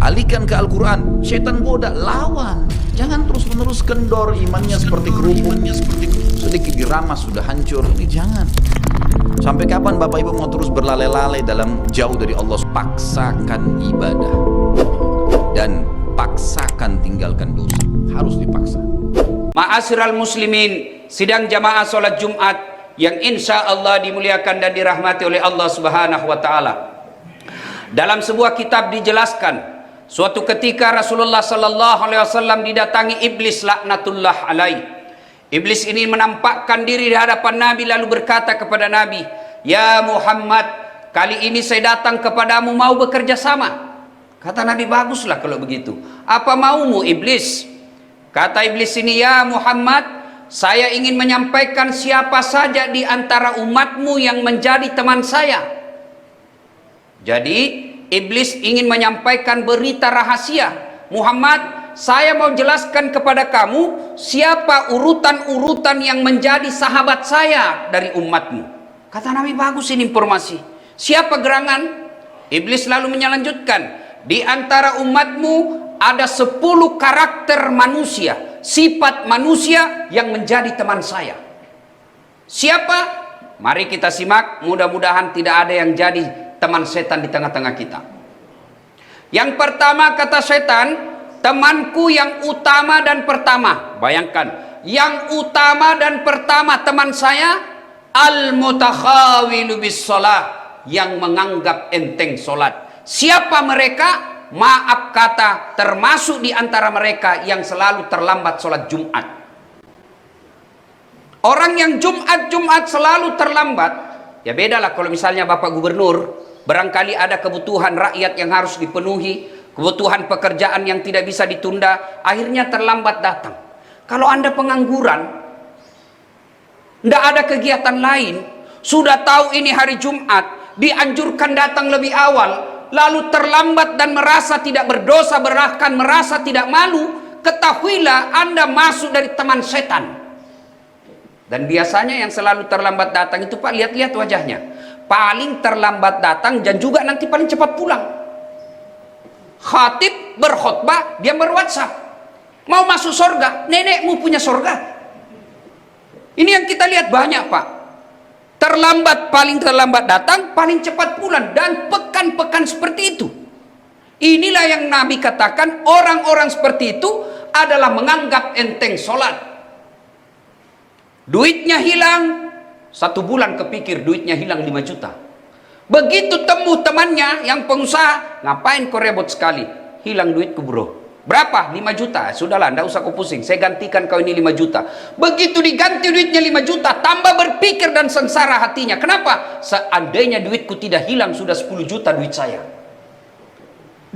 Balikan ke Al-Quran. Setan goda, lawan. Jangan terus-menerus kendor imannya seperti kerupuk, sedikit diramas sudah hancur. Ini jangan. Sampai kapan Bapak Ibu mau terus berlale-lale dalam jauh dari Allah? Paksakan ibadah dan paksakan tinggalkan dosa. Harus dipaksa. Ma'asyiral muslimin, sidang jamaah sholat Jumat yang insya Allah dimuliakan dan dirahmati oleh Allah Subhanahu wa Ta'ala. Dalam sebuah kitab dijelaskan, suatu ketika Rasulullah Sallallahu Alaihi Wasallam didatangi iblis laknatullah alaih. Iblis ini menampakkan diri di hadapan Nabi lalu berkata kepada Nabi, "Ya Muhammad, kali ini saya datang kepadamu mau bekerja sama." Kata Nabi, "Baguslah kalau begitu. Apa maumu iblis?" Kata iblis ini, "Ya Muhammad, saya ingin menyampaikan siapa saja di antara umatmu yang menjadi teman saya." Jadi iblis ingin menyampaikan berita rahasia. "Muhammad, saya mau jelaskan kepada kamu siapa urutan-urutan yang menjadi sahabat saya dari umatmu." Kata Nabi, "Bagus ini informasi. Siapa gerangan?" Iblis lalu melanjutkan, "Di antara umatmu ada 10 karakter manusia, sifat manusia yang menjadi teman saya." Siapa? Mari kita simak, mudah-mudahan tidak ada yang jadi teman setan di tengah-tengah kita. Yang pertama kata setan, temanku yang utama dan pertama. Bayangkan, yang utama dan pertama teman saya, al-mutakhawilu bis shalah, yang menganggap enteng solat. Siapa mereka? Maaf kata, termasuk di antara mereka yang selalu terlambat sholat Jumat. Orang yang Jumat selalu terlambat, ya bedalah kalau misalnya Bapak Gubernur, barangkali ada kebutuhan rakyat yang harus dipenuhi, kebutuhan pekerjaan yang tidak bisa ditunda, akhirnya terlambat datang. Kalau Anda pengangguran, tidak ada kegiatan lain, sudah tahu ini hari Jumat, dianjurkan datang lebih awal, lalu terlambat dan merasa tidak berdosa, bahkan merasa tidak malu, ketahuilah Anda masuk dari teman setan. Dan biasanya yang selalu terlambat datang itu, Pak, lihat-lihat wajahnya, paling terlambat datang dan juga nanti paling cepat pulang. Khatib berkhutbah, dia berwhatsapp, mau masuk surga, nenekmu punya surga. Ini yang kita lihat banyak, Pak. Terlambat, paling terlambat datang, paling cepat pulang, dan pekan-pekan seperti itu. Inilah yang Nabi katakan, orang-orang seperti itu adalah menganggap enteng sholat. Duitnya hilang, 1 bulan kepikir duitnya hilang 5 juta. Begitu temu temannya yang pengusaha, "Ngapain kau ribut sekali? Hilang duitku bro." "Berapa?" 5 juta. "Sudahlah, enggak usah kau pusing, saya gantikan kau ini 5 juta. Begitu diganti duitnya 5 juta, tambah berpikir dan sengsara hatinya. Kenapa? Seandainya duitku tidak hilang, sudah 10 juta duit saya.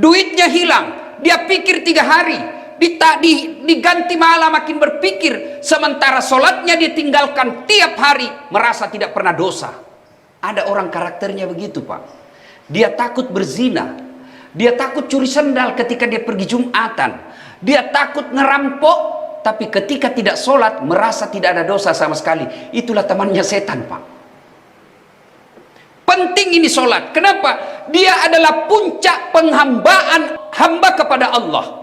Duitnya hilang, dia pikir 3 hari, diganti malah makin berpikir, sementara sholatnya dia tinggalkan tiap hari, merasa tidak pernah dosa. Ada orang karakternya begitu, Pak. Dia takut berzina, dia takut curi sendal ketika dia pergi Jumatan, dia takut ngerampok, tapi ketika tidak sholat merasa tidak ada dosa sama sekali. Itulah temannya setan, Pak. Penting ini sholat. Kenapa? Dia adalah puncak penghambaan hamba kepada Allah.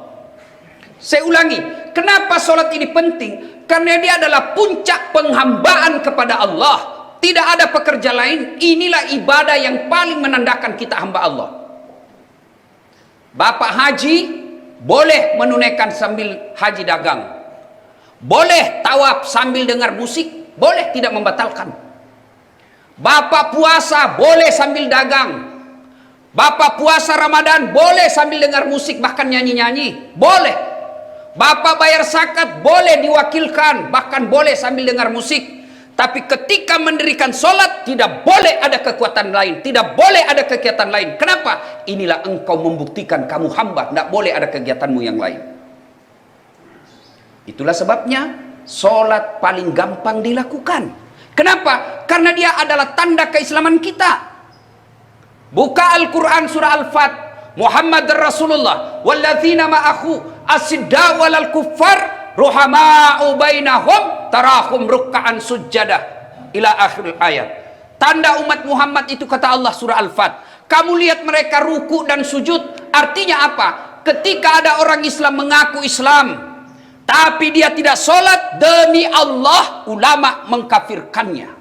Saya ulangi, kenapa sholat ini penting? Karena dia adalah puncak penghambaan kepada Allah. Tidak ada pekerja lain. Inilah ibadah yang paling menandakan kita hamba Allah. Bapak haji boleh menunaikan sambil haji dagang, boleh tawaf sambil dengar musik, boleh, tidak membatalkan. Bapak puasa boleh sambil dagang, Bapak puasa Ramadan boleh sambil dengar musik, bahkan nyanyi-nyanyi, boleh. Bapak bayar zakat boleh diwakilkan, bahkan boleh sambil dengar musik. Tapi ketika mendirikan sholat, tidak boleh ada kekuatan lain, tidak boleh ada kegiatan lain. Kenapa? Inilah engkau membuktikan kamu hamba, tidak boleh ada kegiatanmu yang lain. Itulah sebabnya sholat paling gampang dilakukan. Kenapa? Karena dia adalah tanda keislaman kita. Buka Al-Quran surah Al-Fat, Muhammad Rasulullah walladzina ma'ahu asidda walal kuffar ruhama'u bainahum tarahum ruk'an sujjadah ila akhir ayat. Tanda umat Muhammad itu, kata Allah surah Al-Fat, kamu lihat mereka ruku dan sujud. Artinya apa? ketika ada orang Islam mengaku Islam tapi dia tidak sholat, demi Allah ulama mengkafirkannya.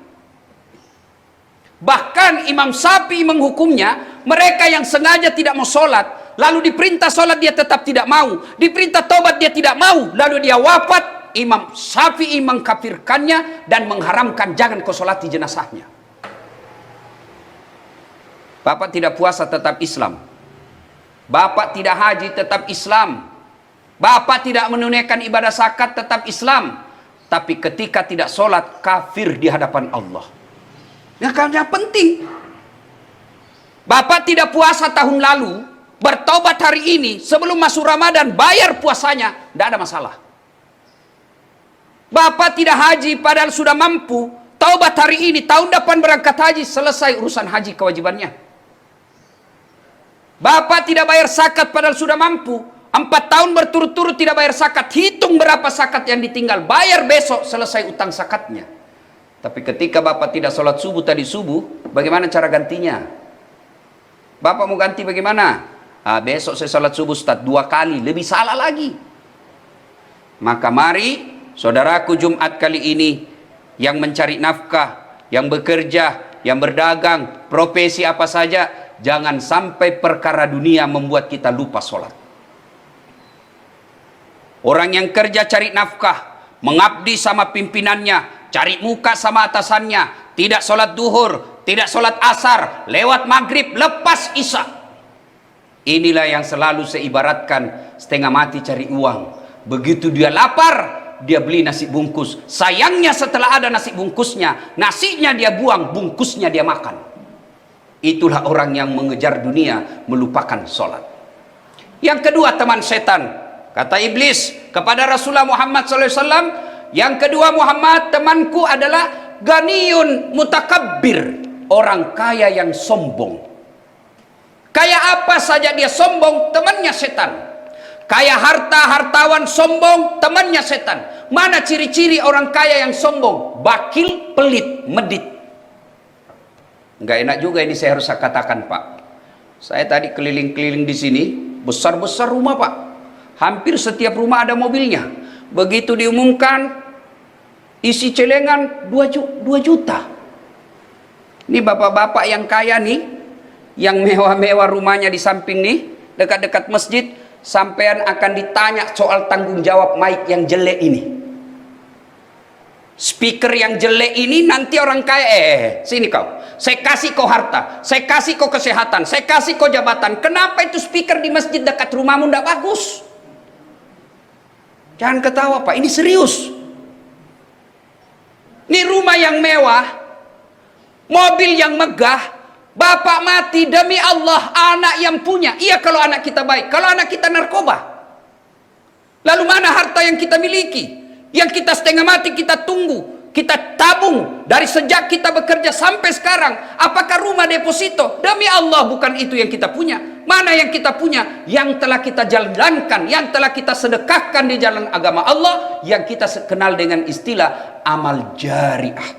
Bahkan Imam Syafi'i menghukumnya, mereka yang sengaja tidak mau sholat, lalu diperintah sholat dia tetap tidak mau, diperintah tobat dia tidak mau, lalu dia wafat, Imam Syafi'i mengkafirkannya dan mengharamkan jangan kau sholati jenazahnya. Bapak tidak puasa tetap Islam, Bapak tidak haji tetap Islam, Bapak tidak menunaikan ibadah zakat tetap Islam, tapi ketika tidak sholat kafir di hadapan Allah. Yang penting, Bapak tidak puasa tahun lalu, bertobat hari ini sebelum masuk Ramadan, bayar puasanya, tidak ada masalah. Bapak tidak haji padahal sudah mampu, taubat hari ini, tahun depan berangkat haji, selesai urusan haji kewajibannya. Bapak tidak bayar zakat padahal sudah mampu, 4 tahun berturut-turut tidak bayar zakat, hitung berapa zakat yang ditinggal, bayar besok, selesai utang zakatnya. Tapi ketika Bapak tidak sholat subuh tadi subuh, bagaimana cara gantinya? Bapak mau ganti bagaimana? Besok saya sholat subuh Ustaz 2 kali, lebih salah lagi. Maka mari saudaraku, Jumat kali ini yang mencari nafkah, yang bekerja, yang berdagang, profesi apa saja, jangan sampai perkara dunia membuat kita lupa sholat. Orang yang kerja cari nafkah, mengabdi sama pimpinannya, cari muka sama atasannya, tidak sholat duhur, tidak sholat asar, lewat maghrib, lepas isya. Inilah yang selalu saya ibaratkan setengah mati cari uang. Begitu dia lapar, dia beli nasi bungkus. Sayangnya setelah ada nasi bungkusnya, nasinya dia buang, bungkusnya dia makan. Itulah orang yang mengejar dunia, melupakan sholat. Yang kedua, teman setan. Kata iblis kepada Rasulullah Muhammad SAW, yang kedua Muhammad, temanku adalah ganiyun mutakabbir, orang kaya yang sombong. Kaya apa saja dia sombong, temannya setan. Kaya harta, hartawan sombong, temannya setan. Mana ciri-ciri orang kaya yang sombong? Bakil, pelit, medit. Nggak enak juga ini saya harus katakan, Pak. Saya tadi keliling-keliling di sini, besar-besar rumah, Pak. Hampir setiap rumah ada mobilnya. Begitu diumumkan, isi celengan 2 juta. Ini bapak-bapak yang kaya nih, yang mewah-mewah rumahnya di samping nih, dekat-dekat masjid, sampean akan ditanya soal tanggung jawab mic yang jelek ini. Speaker yang jelek ini nanti orang kaya, sini kau. Saya kasih kau harta, saya kasih kau kesehatan, saya kasih kau jabatan. Kenapa itu speaker di masjid dekat rumahmu tidak bagus? Jangan ketawa, Pak, ini serius. Ini rumah yang mewah, mobil yang megah, bapak mati, demi Allah anak yang punya. Iya kalau anak kita baik, kalau anak kita narkoba. Lalu mana harta yang kita miliki? Yang kita setengah mati kita tunggu, kita tabung dari sejak kita bekerja sampai sekarang. Apakah rumah deposito? Demi Allah bukan itu yang kita punya. Mana yang kita punya? Yang telah kita jalankan, yang telah kita sedekahkan di jalan agama Allah, yang kita kenal dengan istilah amal jariah.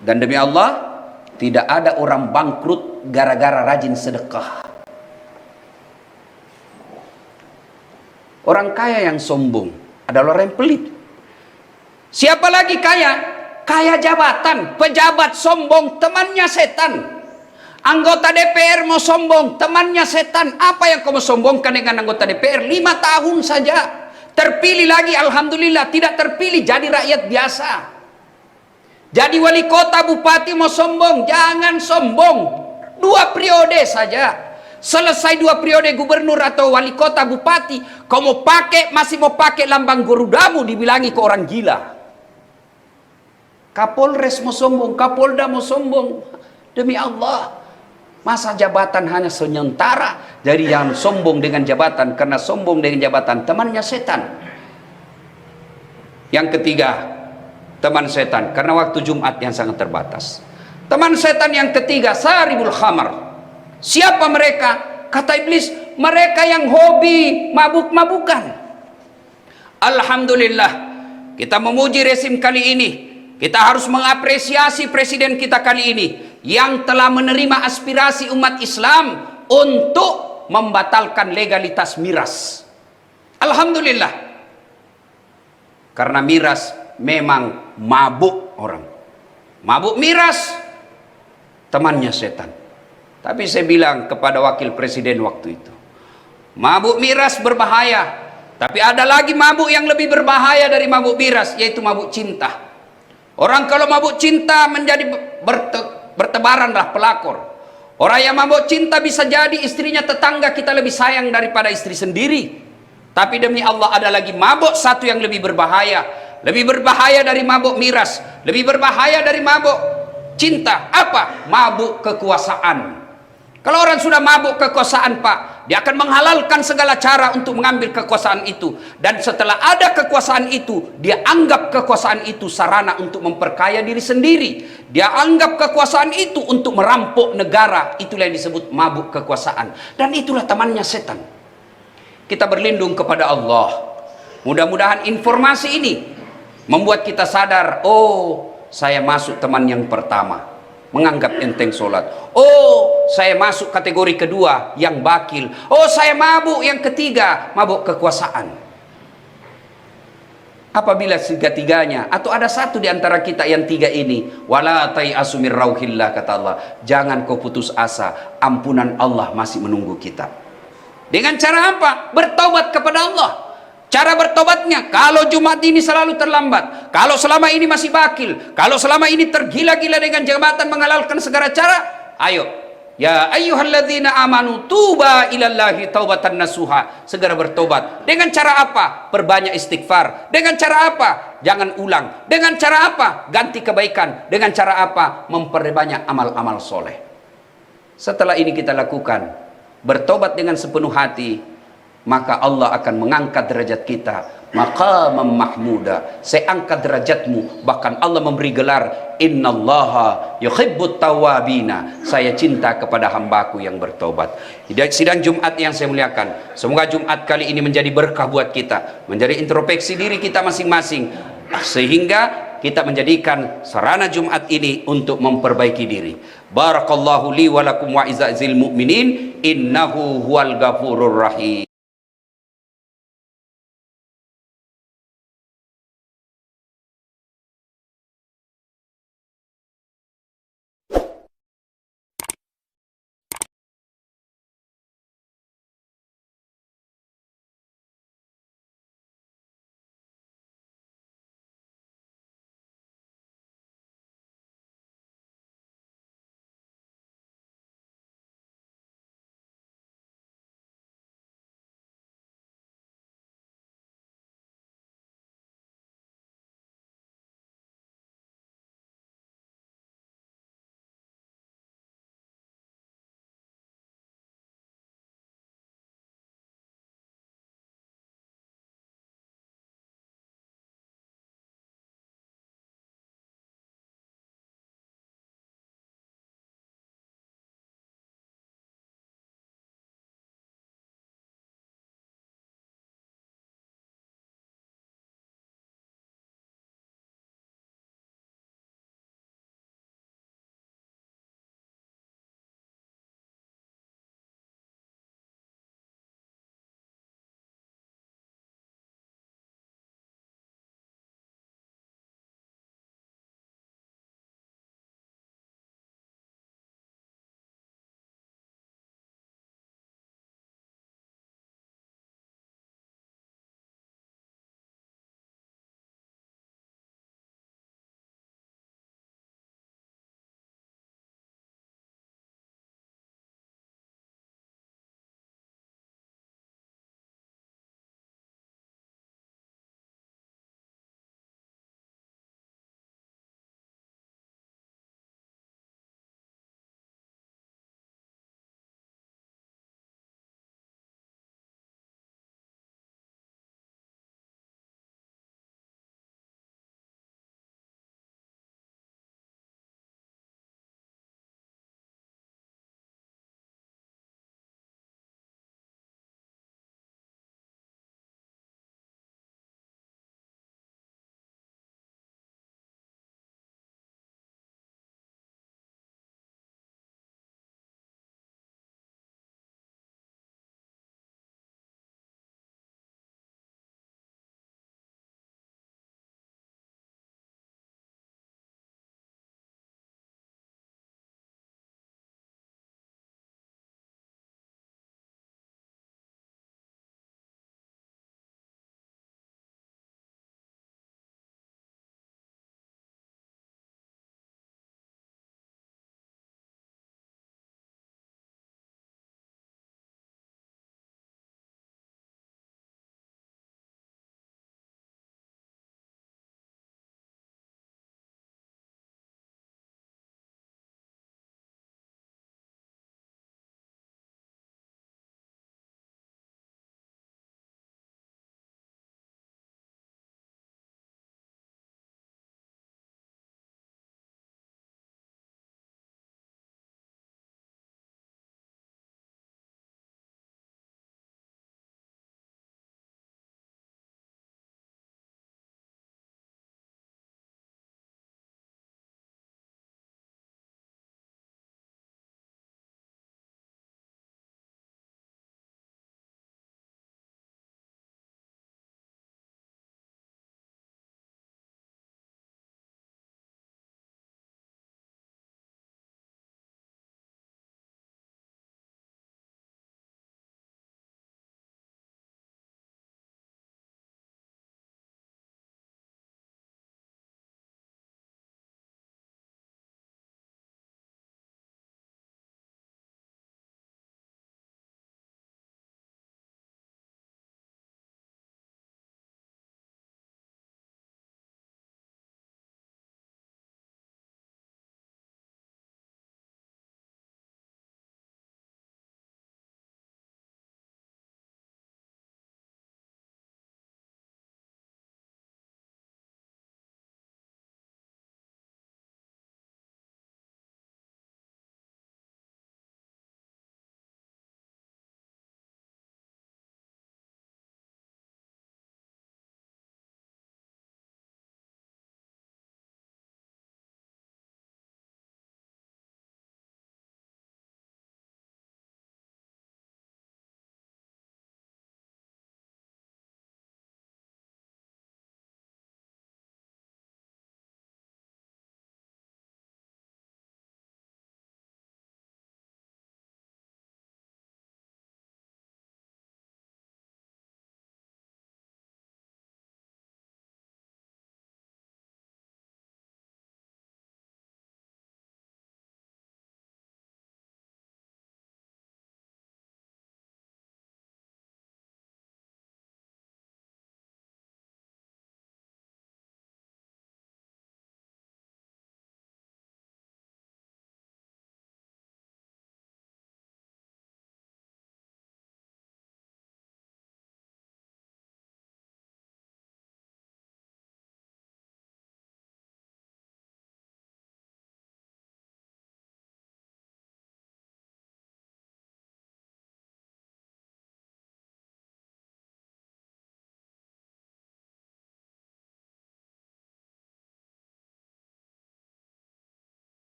Dan demi Allah, tidak ada orang bangkrut gara-gara rajin sedekah. Orang kaya yang sombong adalah orang yang pelit. Siapa lagi kaya? Kaya jabatan, pejabat sombong, temannya setan. Anggota DPR mau sombong, temannya setan. Apa yang kamu sombongkan dengan anggota DPR? 5 tahun saja. Terpilih lagi, alhamdulillah. Tidak terpilih, jadi rakyat biasa. Jadi wali kota, bupati mau sombong. Jangan sombong. 2 periode saja. Selesai 2 periode gubernur atau wali kota, bupati, kau mau pakai, masih mau pakai lambang Garudamu, dibilangi ke orang gila. Kapolres mau sombong, Kapolda mau sombong. Demi Allah, masa jabatan hanya sementara. Jadi yang sombong dengan jabatan, karena sombong dengan jabatan temannya setan. Yang ketiga, teman setan, karena waktu Jumat yang sangat terbatas. Teman setan yang ketiga, saribul khamar. Siapa mereka? Kata iblis, mereka yang hobi mabuk-mabukan. Alhamdulillah, kita memuji rezim kali ini. Kita harus mengapresiasi presiden kita kali ini yang telah menerima aspirasi umat Islam untuk membatalkan legalitas miras. Alhamdulillah. Karena miras memang mabuk orang. Mabuk miras, temannya setan. Tapi saya bilang kepada wakil presiden waktu itu, mabuk miras berbahaya, tapi ada lagi mabuk yang lebih berbahaya dari mabuk miras, yaitu mabuk cinta. Orang kalau mabuk cinta menjadi bertebaranlah pelakor. Orang yang mabuk cinta bisa jadi istrinya tetangga kita lebih sayang daripada istri sendiri. Tapi demi Allah ada lagi mabuk satu yang lebih berbahaya. Lebih berbahaya dari mabuk miras, lebih berbahaya dari mabuk cinta. Apa? Mabuk kekuasaan. Kalau orang sudah mabuk kekuasaan, Pak, dia akan menghalalkan segala cara untuk mengambil kekuasaan itu. Dan setelah ada kekuasaan itu, dia anggap kekuasaan itu sarana untuk memperkaya diri sendiri. Dia anggap kekuasaan itu untuk merampok negara. Itulah yang disebut mabuk kekuasaan. Dan itulah temannya setan. Kita berlindung kepada Allah. Mudah-mudahan informasi ini membuat kita sadar, oh, saya masuk teman yang pertama, menganggap enteng sholat. Oh, saya masuk kategori kedua, yang bakil. Oh, saya mabuk yang ketiga, mabuk kekuasaan. Apabila tiga-tiganya, atau ada satu di antara kita yang tiga ini, wala tai'asu min rauhillah, kata Allah, jangan kau putus asa, ampunan Allah masih menunggu kita. Dengan cara apa? Bertobat kepada Allah. Cara bertobatnya, kalau Jumat ini selalu terlambat, kalau selama ini masih bakil, kalau selama ini tergila-gila dengan jabatan menghalalkan segala cara, ayo, ya ayyuhalladzina amanu tuba ilallahi taubatan nasuha, segera bertobat. Dengan cara apa? Perbanyak istighfar. Dengan cara apa? Jangan ulang. Dengan cara apa? Ganti kebaikan. Dengan cara apa? Memperbanyak amal-amal soleh. Setelah ini kita lakukan, bertobat dengan sepenuh hati, maka Allah akan mengangkat derajat kita maqamam mahmuda. Saya angkat derajatmu, bahkan Allah memberi gelar innallaha yuhibbut tawwabina, saya cinta kepada hambaku yang bertobat. Sidang Jumat yang saya muliakan, semoga Jumat kali ini menjadi berkah buat kita, menjadi introspeksi diri kita masing-masing, sehingga kita menjadikan sarana Jumat ini untuk memperbaiki diri. Barakallahu li wa lakum wa izazil mu'minin, innahu huwal ghafurur rahim.